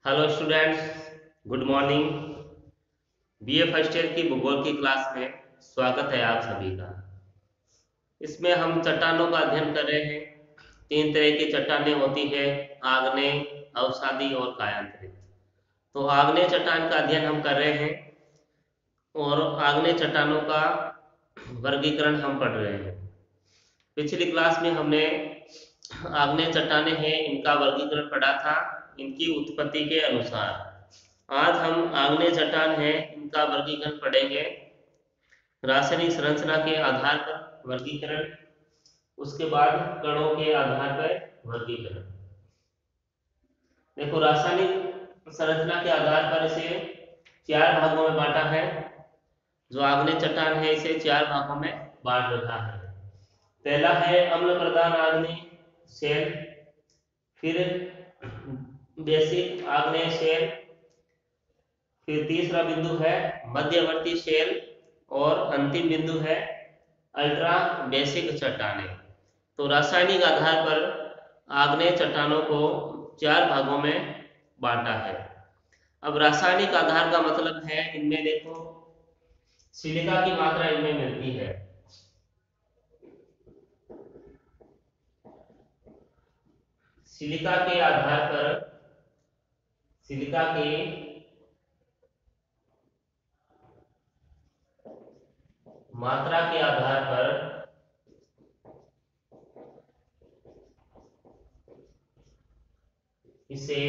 Hello students, good morning. BA first year की भूगोल की क्लास में स्वागत है आप सभी का। इसमें हम चट्टानों का अध्ययन कर रहे हैं। तीन तरह की चट्टानें होती है: आग्नेय, अवसादी और कायांतरित। तो आग्नेय चट्टान का अध्ययन हम कर रहे हैं और आग्नेय चट्टानों का वर्गीकरण हम पढ़ रहे हैं। पिछली क्लास में हमने आग्नेय चट्टानें हैं इनका वर्गीकरण पढ़ा था, इनकी उत्पत्ति के अनुसार। आज हम आग्नेय चट्टान हैं इनका वर्गीकरण पढ़ेंगे, रासायनिक संरचना के आधार पर वर्गीकरण, उसके बाद कणों के आधार पर वर्गीकरण। देखो, रासायनिक संरचना के आधार पर इसे चार भागों में बांटा है। जो आग्नेय चट्टान है इसे चार भागों में बांट रखा है। पहला है अम्ल प्रधान आग्नेय शेल, फिर बेसिक आग्नेय शेल, फिर तीसरा बिंदु है मध्यवर्ती शेल, और अंतिम बिंदु है अल्ट्रा बेसिक चट्टानें। तो रासायनिक आधार पर आग्नेय चट्टानों को चार भागों में बांटा है। अब रासायनिक आधार का मतलब है, इनमें देखो सिलिका की मात्रा इनमें मिलती है। सिलिका के आधार पर, सिलिका के मात्रा के आधार पर इसे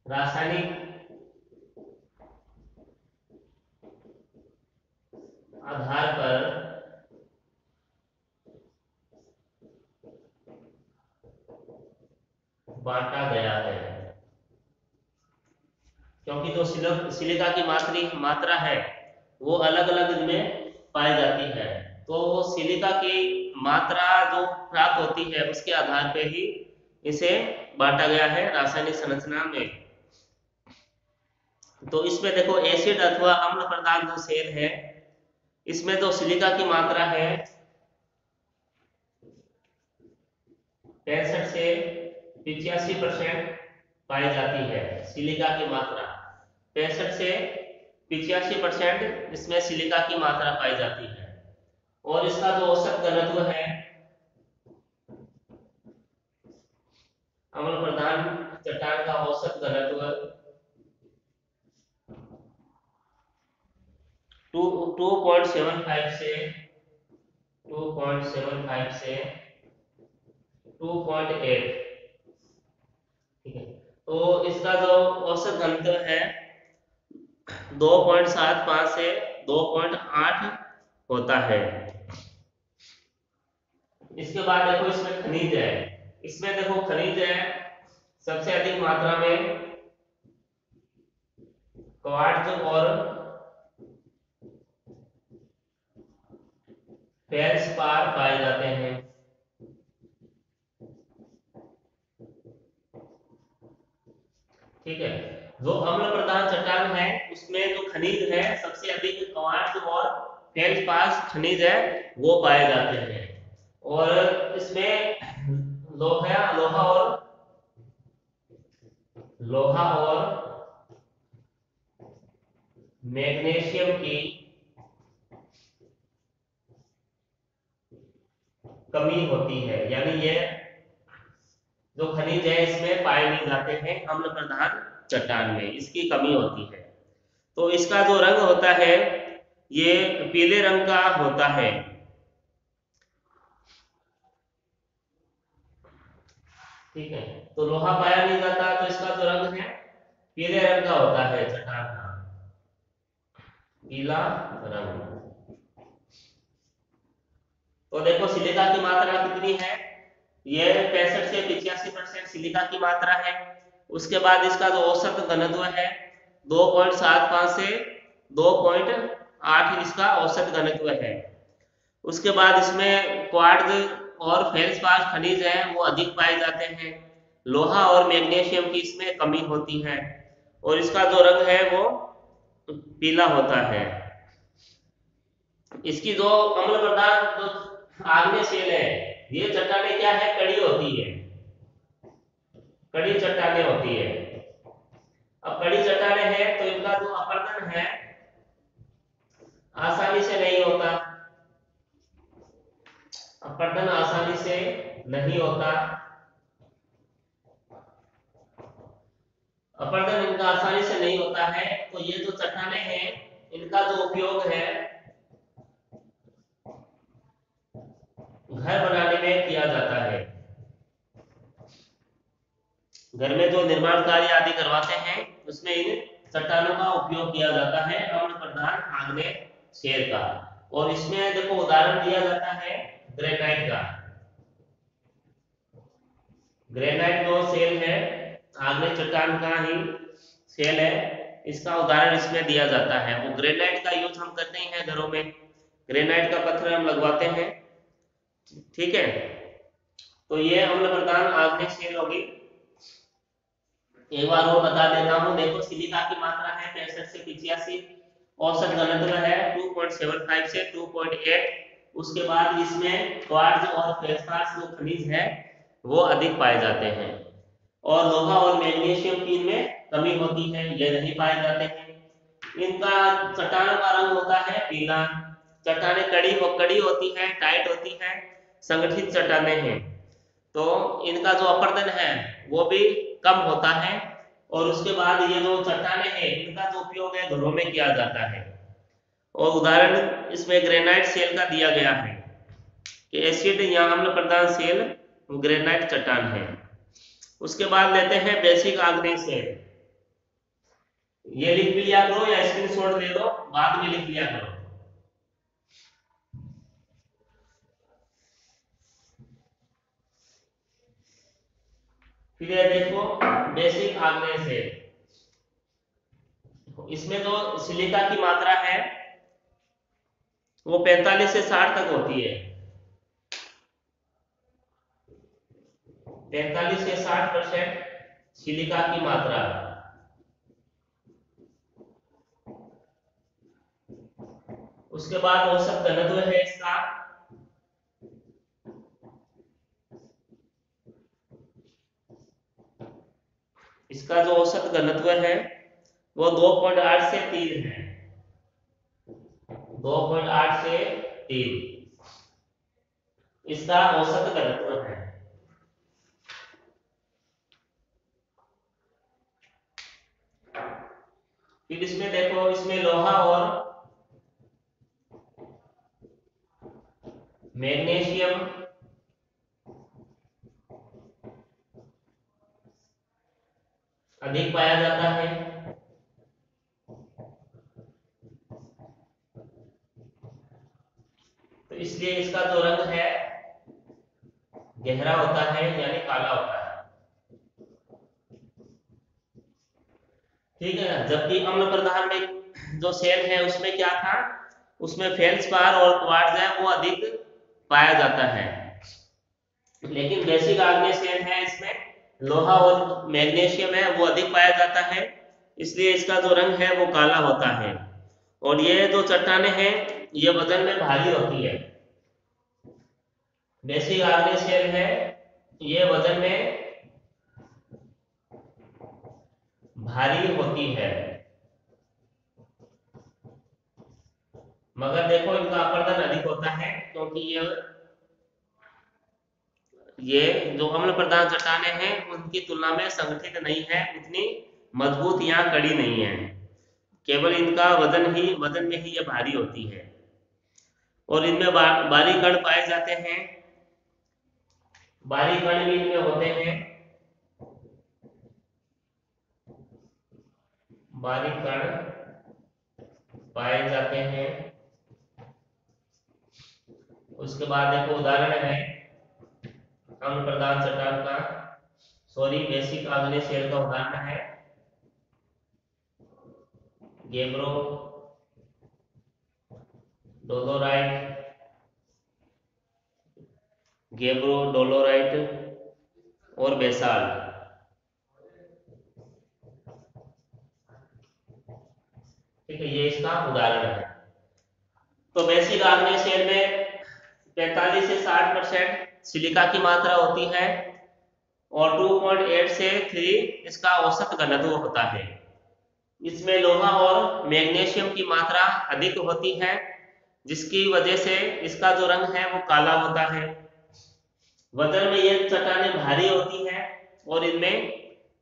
रासायनिक आधार पर बांटा गया है, क्योंकि जो सिलिका की मात्रा है वो अलग अलग इनमें पाई जाती है। तो सिलिका की मात्रा जो प्राप्त होती है उसके आधार पर ही इसे बांटा गया है रासायनिक संरचना में। तो इसमें देखो एसिड अथवा अम्ल प्रदान जो सेल है, इसमें जो सिलिका की मात्रा है 65 से 85% पाई जाती है। सिलिका की मात्रा 65 से 85% इसमें सिलिका की मात्रा पाई जाती है। और इसका जो औसत घनत्व है, अम्ल प्रधान चट्टान का औसत घनत्व 2.75 से 2.75 से 2.8। ठीक है, तो इसका जो औसत घनत्व है 2.75 से 2.8 होता है। इसके बाद देखो इसमें खनिज है। इसमें देखो खनिज है सबसे अधिक मात्रा में क्वार्ट्ज और फेल्सपार पाए जाते हैं। ठीक है, जो अम्ल प्रधान चट्टान है उसमें जो खनिज है सबसे अधिक क्वार्ट्ज और फेल्सपार खनिज है वो पाए जाते हैं। और इसमें लोहा और मैग्नीशियम की कमी होती है, यानी ये जो खनिज है इसमें पाए नहीं जाते हैं अम्ल प्रधान चट्टान में, इसकी कमी होती है। तो इसका जो रंग होता है ये पीले रंग का होता है। ठीक है, तो लोहा पाया नहीं जाता तो इसका जो रंग है पीले रंग का होता है, चट्टान का पीला रंग। तो देखो सिलिका की मात्रा कितनी है, ये 65 से 85% सिलिका की मात्रा है। उसके बाद इसका जो औसत घनत्व है 2.75 से 2.8 इसका औसत घनत्व है। उसके बाद इसमें क्वार्ट्ज और फेल्सपार खनिज है वो अधिक पाए जाते हैं। लोहा और मैग्नीशियम की इसमें कमी होती है और इसका जो रंग है वो पीला होता है। इसकी जो अम्ल प्रदान जो आग्नेय शेल है, ये चट्टानें क्या है, कड़ी होती है। कड़ी चट्टानें होती है। अब कड़ी चट्टानें हैं तो इनका जो अपरदन है आसानी से नहीं होता, अपरदन आसानी से नहीं होता, अपरदन इनका आसानी से नहीं होता है। तो ये जो चट्टानें हैं इनका जो उपयोग है घर बनाने में किया जाता है। घर में जो निर्माण कार्य आदि करवाते हैं उसमें इन चट्टानों का उपयोग किया जाता है, अम्ल प्रधान आग्नेय शेर का। और इसमें देखो उदाहरण दिया जाता है ग्रेनाइट का। ग्रेनाइट जो सेल है आग्नेय चट्टान का ही सेल है, इसका उदाहरण इसमें दिया जाता है। वो ग्रेनाइट का यूज हम करते हैं घरों में, ग्रेनाइट का पत्थर हम लगवाते हैं, ठीक है। तो ये अम्ल प्रधान आग्नेय सेल होगी। एक बार और बता देता हूं, देखो सिलिका की मात्रा है 65 से 85, औसत घनत्व है 2.75 से 2.8। उसके बाद इसमें क्वार्ट्ज और फेल्डस्पार जो खनिज है वो अधिक पाए जाते हैं, और लोहा और मैग्नीशियम की इनमें कमी होती है, ये नहीं पाए जाते हैं। इनका चट्टानों का रंग होता है पीला। चट्टानें कड़ी होती है, टाइट होती है, संगठित चट्टानें हैं। तो इनका जो अपरदन है वो भी कम होता है। और उसके बाद ये जो चट्टानें हैं इनका जो उपयोग है घरों में किया जाता है। और उदाहरण इसमें ग्रेनाइट सेल का दिया गया है कि एसिड या अम्ल प्रधान सेल ग्रेनाइट चट्टान है। उसके बाद लेते हैं बेसिक आग्नेय सेल। ये लिख भी लिया करो या स्क्रीनशॉट ले लो, बाद में लिख लिया करो। फिर ये देखो बेसिक आग्नेय सेल, इसमें जो सिलिका की मात्रा है वो 45 से 60 तक होती है। 45 से 60% सिलिका की मात्रा। उसके बाद औसत घनत्व है इसका इसका जो औसत घनत्व है वो 2.8 से 3 है। 2.8 से 3 इसका औसत घनत्व है। फिर इसमें देखो इसमें लोहा और मैग्नीशियम अधिक पाया जाता है। तो इसलिए इसका जो रंग है गहरा होता है यानी काला होता है, ठीक है ना। जबकि अम्ल प्रधान में जो सेल है उसमें क्या था, उसमें फेल्डस्पार और क्वार्ट्ज है वो अधिक पाया जाता है। लेकिन बेसिक आग्नेय सेल है इसमें लोहा और मैग्नीशियम है वो अधिक पाया जाता है, इसलिए इसका जो रंग है वो काला होता है। और ये जो चट्टानें हैं ये वजन में भारी होती है। बेसिक आग्नेय सेल है ये वजन में भारी होती है, मगर देखो इनका अपरदन अधिक होता है क्योंकि ये जो अम्ल प्रधान चट्टानें हैं उनकी तुलना में संगठित नहीं है, उतनी मजबूत या कड़ी नहीं है, केवल इनका वजन में ही ये भारी होती है। और इनमें बारीक कण पाए जाते हैं, बारीक कण भी इनमें होते हैं, बारीक कण पाए जाते हैं। उसके बाद देखो उदाहरण है अम्ल प्रधान चट्टान का, सॉरी बेसिक आग्नेय सेल का उदाहरण है गेब्रो डोलोराइट, गेब्रो डोलोराइट और बेसाल्ट, ठीक है, ये इसका उदाहरण है। तो बेसिक आग्नेय सेल में 45 से 60% सिलिका की मात्रा होती है, और 2.8 से 3 इसका औसत घनत्व होता है। इसमें लोहा और मैग्नीशियम की मात्रा अधिक होती है, जिसकी वजह से इसका जो रंग है वो काला होता है। वजन में ये चट्टानें भारी होती हैं और इनमें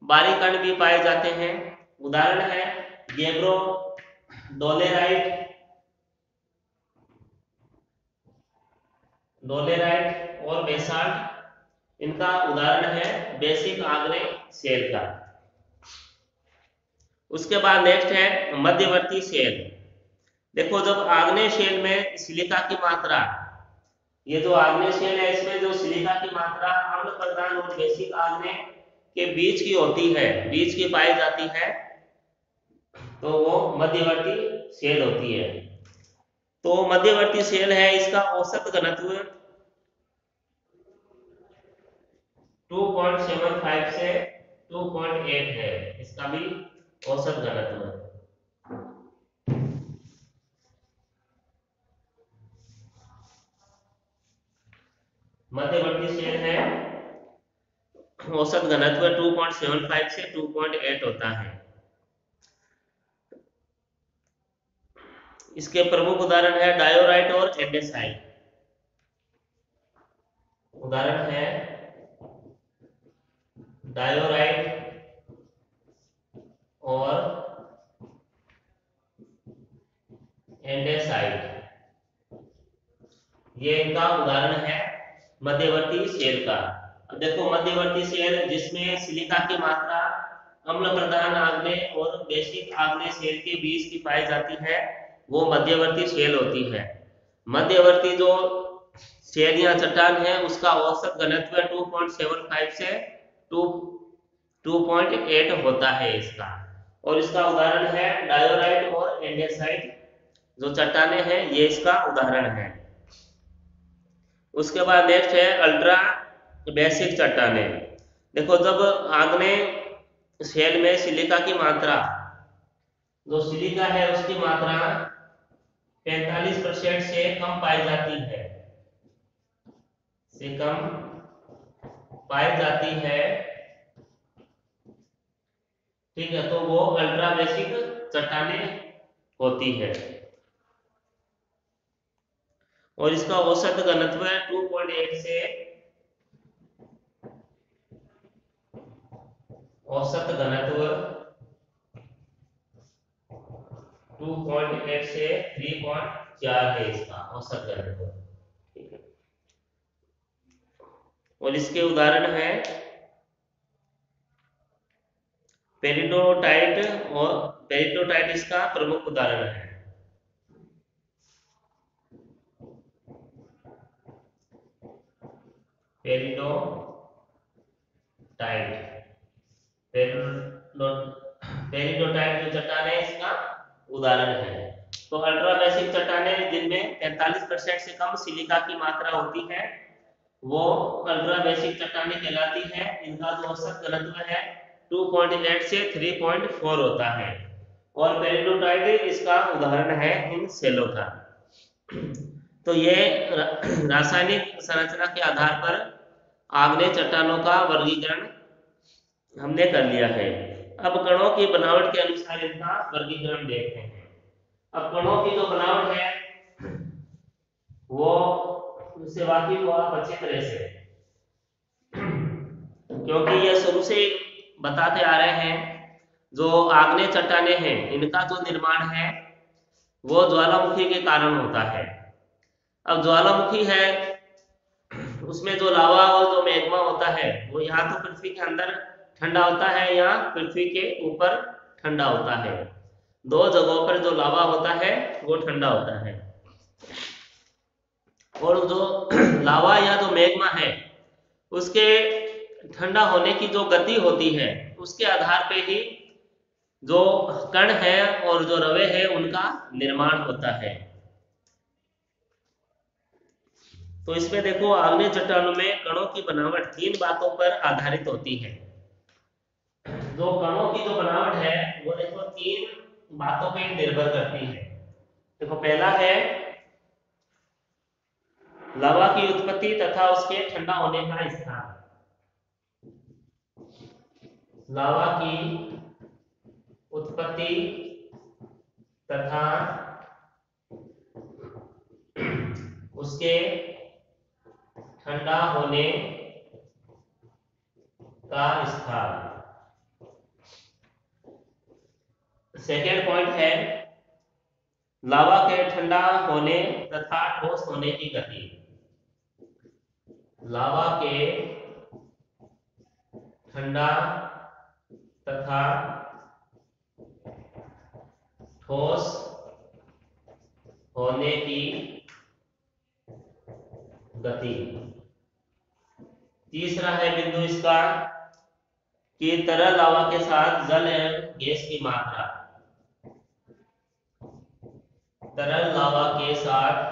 बारीक कण भी पाए जाते हैं। उदाहरण है गेब्रो डोलेराइट और बेसाल्ट। इनका उदाहरण है बेसिक आग्नेय शेल का। उसके बाद नेक्स्ट है मध्यवर्ती शेल। देखो जब आग्नेय शेल में सिलिका की मात्रा, ये जो आग्नेय शेल है इसमें जो सिलिका की मात्रा अम्ल प्रधान और बेसिक आग्नेय के बीच की होती है, बीच की पाई जाती है, तो वो मध्यवर्ती शेल होती है। तो मध्यवर्ती शेल है, इसका औसत घनत्व 2.75 से 2.8 है, इसका भी औसत घनत्व है। मध्यवर्ती शेल है, औसत घनत्व 2.75 से 2.8 होता है। इसके प्रमुख उदाहरण है डायोराइट और एंडेसाइट। उदाहरण है डायोराइट और एंडेसाइट, ये इनका उदाहरण है मध्यवर्ती शेल का। अब देखो मध्यवर्ती शेल जिसमें सिलिका की मात्रा अम्ल प्रधान आग्नेय और बेसिक आग्नेय शेल के बीच की पाई जाती है, वो मध्यवर्ती शेल होती है। मध्यवर्ती जो शेल या चट्टान है उसका औसत घनत्व 2.75 से 2.8 होता है इसका। और इसका उदाहरण है डायोराइट और एंडेसाइट जो चट्टाने हैं, ये इसका उदाहरण है। उसके बाद नेक्स्ट है अल्ट्रा बेसिक चट्टाने। देखो जब आग्नेय शेल में सिलिका की मात्रा, जो सिलिका है उसकी मात्रा 45% से कम पाई जाती है, से कम पाई जाती है, ठीक है, तो वो अल्ट्रा बेसिक चट्टाने होती है। और इसका औसत घनत्व 2.8 से औसत घनत्व 2.8 से 3.4 है इसका औसत घनत्व, ठीक है। और इसके उदाहरण है पेरिडोटाइट, और पेरिडोटाइट इसका प्रमुख उदाहरण है। पेरिडोटाइट, पेरिडोटाइट जो चट्टान है इसका उदाहरण है। तो अल्ट्रा बेसिक चट्टाने जिनमें 43% से कम सिलिका की मात्रा होती है, वो अल्ट्रा बेसिक चट्टाने कहलाती है। इनका जो औसत घनत्व है 2.8 से 3.4 होता है। और पेरिडोटाइट इसका उदाहरण है इन सेलों का। तो ये रासायनिक संरचना के आधार पर आग्नेय चट्टानों का वर्गीकरण हमने कर लिया है। अब कणों की बनावट के अनुसार इनका वर्गीकरण देखते हैं। अब कणों की जो बनावट है वो उससे वाकिफ हो आप अच्छी तरह से, क्योंकि ये शुरू से बताते आ रहे हैं जो आग्नेय चट्टाने हैं इनका जो निर्माण है वो ज्वालामुखी के कारण होता है। अब ज्वालामुखी है उसमें जो लावा और जो मैग्मा होता है वो यहाँ तो पृथ्वी के अंदर ठंडा होता है या पृथ्वी के ऊपर ठंडा होता है। दो जगहों पर जो लावा होता है वो ठंडा होता है। और जो लावा या जो मैग्मा है उसके ठंडा होने की जो गति होती है उसके आधार पे ही जो कण है और जो रवे है उनका निर्माण होता है। तो इसमें देखो आग्नेय चट्टानों में कणों की बनावट 3 बातों पर आधारित होती है। जो कणों की जो बनावट है वो देखो 3 बातों पे निर्भर करती है। देखो पहला है लावा की उत्पत्ति तथा उसके ठंडा होने का स्थान। लावा की उत्पत्ति तथा उसके ठंडा होने का स्थान। सेकेंड पॉइंट है लावा के ठंडा होने तथा ठोस होने की गति। लावा के ठंडा तथा ठोस होने की गति। तीसरा है बिंदु इसका कि तरल लावा के साथ जल एवं गैस की मात्रा। तरल लावा के साथ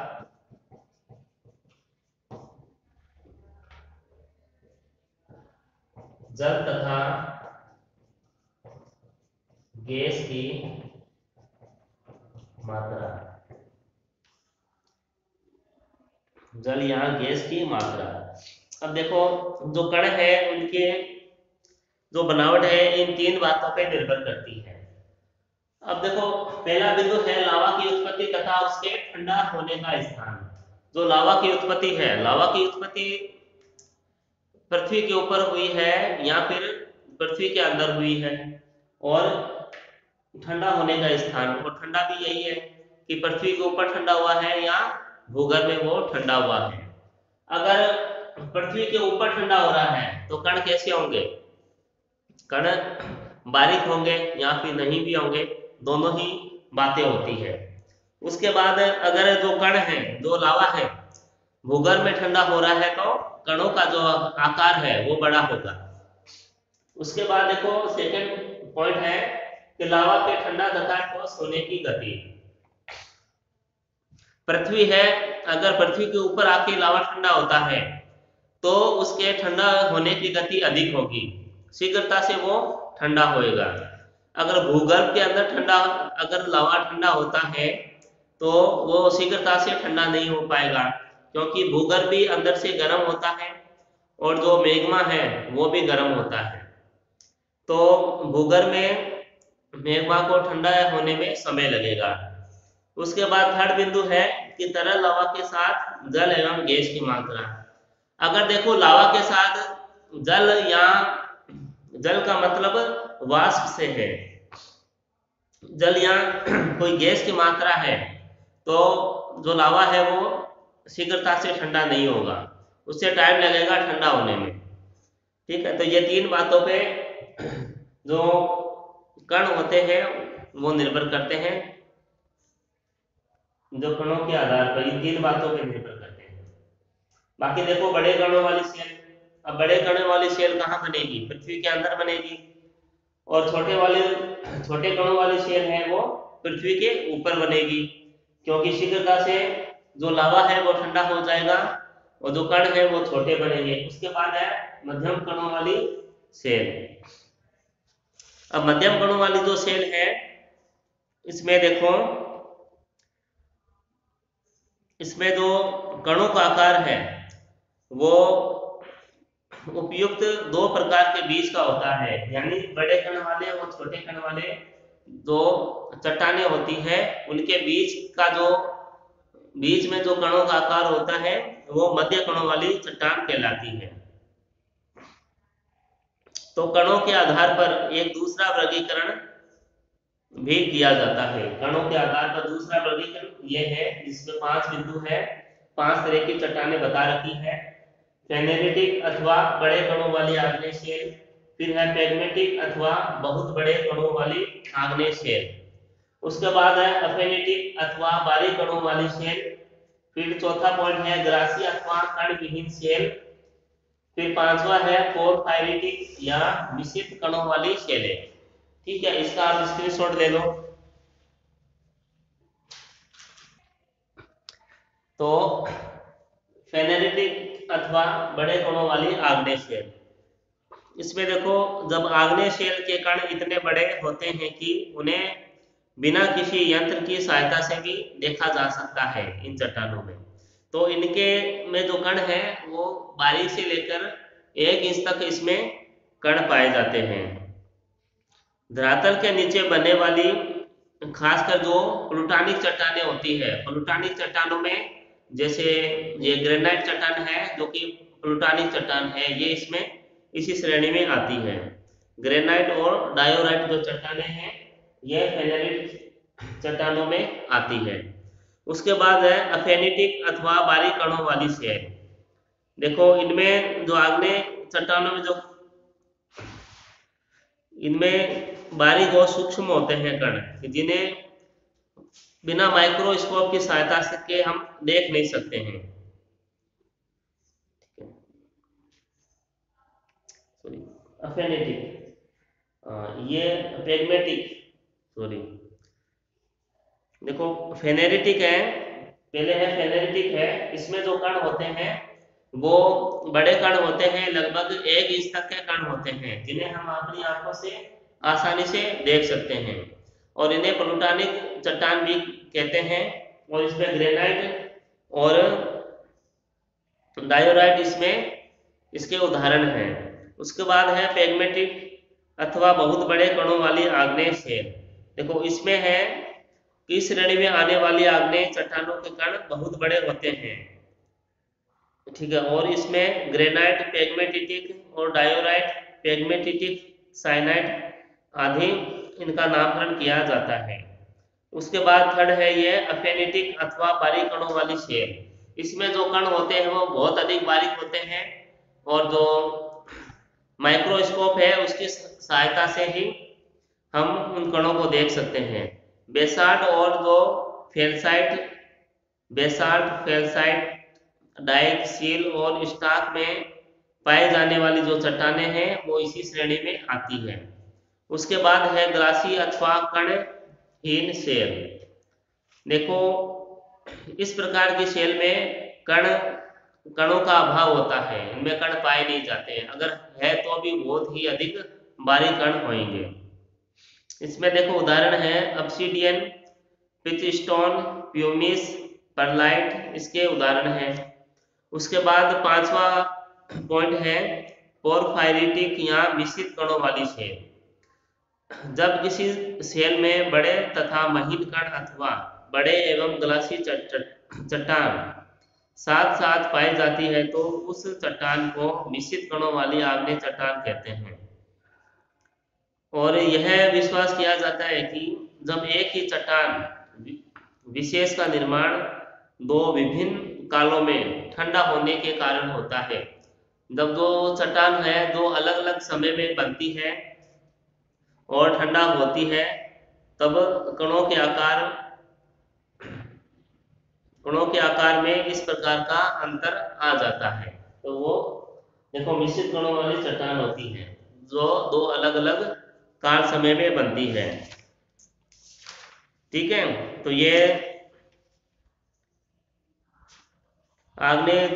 जल तथा गैस की मात्रा। जल या गैस की मात्रा। अब देखो जो कण है उनके जो बनावट है इन तीन बातों पे निर्भर करती है। अब देखो पहला बिंदु है लावा की उत्पत्ति तथा उसके ठंडा होने का स्थान। जो लावा की उत्पत्ति है, लावा की उत्पत्ति पृथ्वी के ऊपर हुई है या फिर पृथ्वी के अंदर हुई है, और ठंडा होने का स्थान, और ठंडा भी यही है कि पृथ्वी के ऊपर ठंडा हुआ है या भूगर्भ में वो ठंडा हुआ है। अगर पृथ्वी के ऊपर ठंडा हो रहा है तो कण कैसे होंगे? कण बारीक होंगे या फिर नहीं भी होंगे, दोनों ही बातें होती है। उसके बाद अगर जो कण है, जो लावा है, भूगर्भ में ठंडा हो रहा है तो कणों का जो आकार है वो बड़ा होगा। उसके बाद देखो सेकंड पॉइंट है कि लावा के ठंडा तथा ठोस होने की गति। पृथ्वी है, अगर पृथ्वी के ऊपर आके लावा ठंडा होता है तो उसके ठंडा होने की गति अधिक होगी, शीघ्रता से वो ठंडा होएगा। अगर भूगर्भ के अंदर ठंडा, अगर लावा ठंडा होता है तो वो शीघ्रता से ठंडा नहीं हो पाएगा, क्योंकि भूगर्भ भी अंदर से गर्म होता है और जो मैग्मा है वो भी गर्म होता है। तो भूगर्भ में मैग्मा को ठंडा होने में समय लगेगा। उसके बाद थर्ड बिंदु है कि तरल लावा के साथ जल एवं गैस की मात्रा। अगर देखो लावा के साथ जल, या जल का मतलब वाष्प से है, जल या कोई गैस की मात्रा है, तो जो लावा है वो शीघ्रता से ठंडा नहीं होगा, उससे टाइम लगेगा ठंडा होने में। ठीक है, तो ये तीन बातों पे जो कण होते हैं वो निर्भर करते हैं, जो कणों के आधार पर इन तीन बातों पे निर्भर करते हैं। बाकी देखो बड़े कणों वाली सेल, अब बड़े कणों वाली सेल कहाँ बनेगी? पृथ्वी के अंदर बनेगी, और छोटे कणों वाली सेल है वो पृथ्वी के ऊपर बनेगी, क्योंकि शीघ्रता से जो लावा है वो ठंडा हो जाएगा और जो कण है वो छोटे बनेंगे। उसके बाद है मध्यम कणों वाली सेल। अब मध्यम कणों वाली जो सेल है, इसमें देखो, इसमें जो कणों का आकार है वो उपयुक्त दो प्रकार के बीज का होता है, यानी बड़े कण वाले और छोटे कण वाले जो चट्टानें होती है उनके बीच का जो बीच में जो कणों का आकार होता है वो मध्य कणों वाली चट्टान कहलाती है। तो कणों के आधार पर एक दूसरा वर्गीकरण भी किया जाता है। कणों के आधार पर दूसरा वर्गीकरण ये है, जिसमें 5 बिंदु है, 5 तरह की चट्टानें बता रखी है। फेनेरिटिक अथवा बड़े कणों वाली आग्नेय शेल, फिर है पेगमेटिक अथवा बहुत बड़े कणों वाली आग्नेय शेल। उसके बाद है अफेनेटिक अथवा बारीक कणों वाली शेल। फिर चौथा पॉइंट है ग्रासी अथवा कण विहीन शेल। फिर पांचवा है पोरफायरिटिक या मिश्रित कणों वाली शेलें। ठीक है, इसका आप स्क्रीनशॉट ले लो। तो फेनेरिटिक अथवा बड़े कणों वाली आग्नेय शेल, इसमें देखो जब आग्नेय शेल के कण इतने बड़े होते हैं कि उन्हें बिना किसी यंत्र की सहायता से भी देखा जा सकता है इन चट्टानों में, तो इनके में जो कण है वो बारीक से लेकर 1 इंच तक इसमें कण पाए जाते हैं। धरातल के नीचे बनने वाली खासकर जो प्लूटानिक चट्टानें होती है, प्लूटानिक चट्टानों में जैसे ये ग्रेनाइट चट्टान है जो कि प्लूटानिक चट्टान है, ये इसमें इसी श्रेणी में आती है। ग्रेनाइट और डायोराइट जो चट्टानें हैं ये फेनेरिट चट्टानों में आती है। उसके बाद है अफेनिटिक अथवा बारीक कणों वाली शेल। देखो इनमें जो आग्नेय चट्टानों में जो इनमें बारीक और सूक्ष्म होते हैं कण, जिन्हें बिना माइक्रोस्कोप की सहायता से के हम देख नहीं सकते हैं। सॉरी, अफेनेटिक, ये प्रेग्मेटिक, सॉरी, देखो फेनेरिटिक है, पहले है फेनेरिटिक है, इसमें जो कण होते हैं वो बड़े कण होते हैं, लगभग 1 इंच तक के कण होते हैं, जिन्हें हम अपनी आंखों से आसानी से देख सकते हैं और इन्हें प्लूटानिक चट्टान भी कहते हैं। और इसमें ग्रेनाइट और डायोराइट इसमें इसके उदाहरण हैं। उसके बाद है पेग्मेटिक अथवा बहुत बड़े कणों वाली आग्नेय शेल। देखो इसमें है कि इस श्रेणी में आने वाली आग्नेय चट्टानों के कण बहुत बड़े होते हैं, ठीक है। और इसमें ग्रेनाइट, पेग्मेटिटिक और डायोराइट, पेग्मेटिटिक, साइनाइट आदि इनका नामकरण किया जाता है। उसके बाद थर्ड है ये अफेनिटिक अथवा बारीक कणों वाली शेल। इसमें जो कण होते हैं वो बहुत अधिक बारीक होते हैं और जो माइक्रोस्कोप है उसकी सहायता से ही हम उन कणों को देख सकते हैं। बेसाल्ट और जो फेल्साइट, बेसाल्ट, फेल्साइट, डाइक, सील और स्टॉक में पाए जाने वाली जो चट्टानें हैं वो इसी श्रेणी में आती है। उसके बाद है ग्रासी अथवा कणहीन शेल। देखो इस प्रकार की शेल में कणों का अभाव होता है, इनमें कण पाए नहीं जाते हैं, अगर है तो भी बहुत ही अधिक बारीक कण होंगे। इसमें देखो उदाहरण है ऑब्सीडियन, पिचस्टोन, प्यूमिस, परलाइट, इसके उदाहरण हैं। उसके बाद 5वां पॉइंट है पोरफायरिटिक या मिश्रित कणों वाली शेल। जब किसी शेल में बड़े तथा महीन कण अथवा बड़े एवं ग्लासी चट्टान साथ साथ पाई जाती है तो उस चट्टान को मिश्रित कणों वाली आग्नेय चट्टान कहते हैं। और यह विश्वास किया जाता है कि जब एक ही चट्टान विशेष का निर्माण 2 विभिन्न कालों में ठंडा होने के कारण होता है, जब दो चट्टान है 2 अलग अलग समय में बनती है और ठंडा होती है, तब कणों के आकार में इस प्रकार का अंतर आ जाता है। तो वो देखो मिश्रित कणों वाली चट्टान होती है जो 2 अलग अलग काल समय में बनती है, ठीक है। तो ये आग्नेय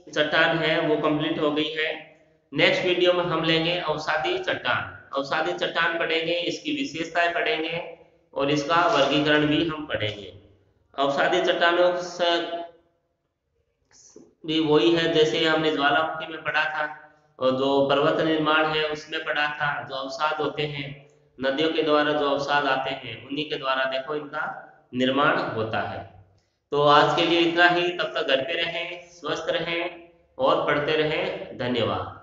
चट्टान है वो कंप्लीट हो गई है। नेक्स्ट वीडियो में हम लेंगे अवसादी चट्टान। अवसादी चट्टान पढ़ेंगे, इसकी विशेषताएं पढ़ेंगे और इसका वर्गीकरण भी हम पढ़ेंगे। अवसादी चट्टानों भी वही है जैसे हमने ज्वालामुखी में पढ़ा था और जो पर्वत निर्माण है उसमें पढ़ा था। जो अवसाद होते हैं नदियों के द्वारा, जो अवसाद आते हैं उन्हीं के द्वारा देखो इनका निर्माण होता है। तो आज के लिए इतना ही, तब तक घर पे रहें, स्वस्थ रहें और पढ़ते रहें। धन्यवाद।